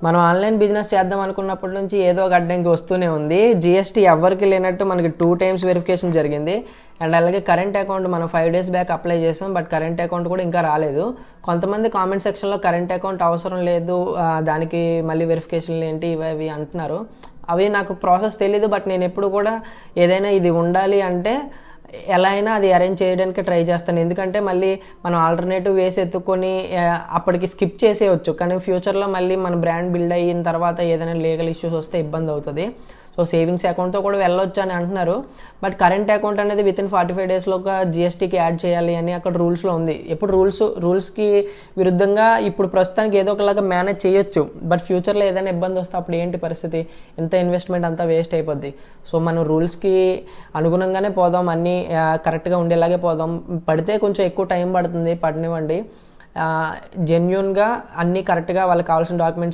మనం online business చేద్దాం అనుకున్నప్పటి నుంచి ఏదో ఒక అడ్డంకి వస్తూనే ఉంది. జిఎస్టీ ఎవరికి లేనట్టు మనకి 2 times వెరిఫికేషన్ జరిగింది. అండ్ అలాగే కరెంట్ అకౌంట్ మనం 5 days బ్యాక్ అప్లై చేసాం, బట్ కరెంట్ అకౌంట్ కూడా ఇంకా రాలేదు. కొంతమంది కామెంట్ సెక్షన్లో కరెంట్ అకౌంట్ అవసరం లేదు, దానికి మళ్ళీ వెరిఫికేషన్లు ఏంటి ఇవి అంటున్నారు. అవి నాకు ప్రాసెస్ తెలీదు, బట్ నేను ఎప్పుడు కూడా ఏదైనా ఇది ఉండాలి అంటే ఎలా అయినా అది అరేంజ్ చేయడానికి ట్రై చేస్తాను. ఎందుకంటే మళ్ళీ మనం ఆల్టర్నేటివ్ వేసి ఎత్తుకొని అప్పటికి స్కిప్ చేసేయచ్చు, కానీ ఫ్యూచర్లో మళ్ళీ మన బ్రాండ్ బిల్డ్ అయిన తర్వాత ఏదైనా లీగల్ ఇష్యూస్ వస్తే ఇబ్బంది అవుతుంది. సో సేవింగ్స్ అకౌంట్తో కూడా వెళ్ళొచ్చు అని అంటున్నారు, బట్ కరెంట్ అకౌంట్ అనేది వితిన్ 45 daysలోగా జిఎస్టీకి యాడ్ చేయాలి అని అక్కడ రూల్స్లో ఉంది. ఎప్పుడు రూల్స్కి విరుద్ధంగా ఇప్పుడు ప్రస్తుతానికి ఏదో ఒకలాగా మేనేజ్ చేయొచ్చు, బట్ ఫ్యూచర్లో ఏదైనా ఇబ్బంది వస్తే అప్పుడు ఏంటి పరిస్థితి? ఎంత ఇన్వెస్ట్మెంట్ అంతా వేస్ట్ అయిపోద్ది. సో మనం రూల్స్కి అనుగుణంగానే పోదాం, అన్నీ కరెక్ట్గా ఉండేలాగే పోదాం. పడితే కొంచెం ఎక్కువ టైం పడుతుంది, పడనివ్వండి. జెన్యూన్గా అన్నీ కరెక్ట్గా వాళ్ళకి కావాల్సిన డాక్యుమెంట్స్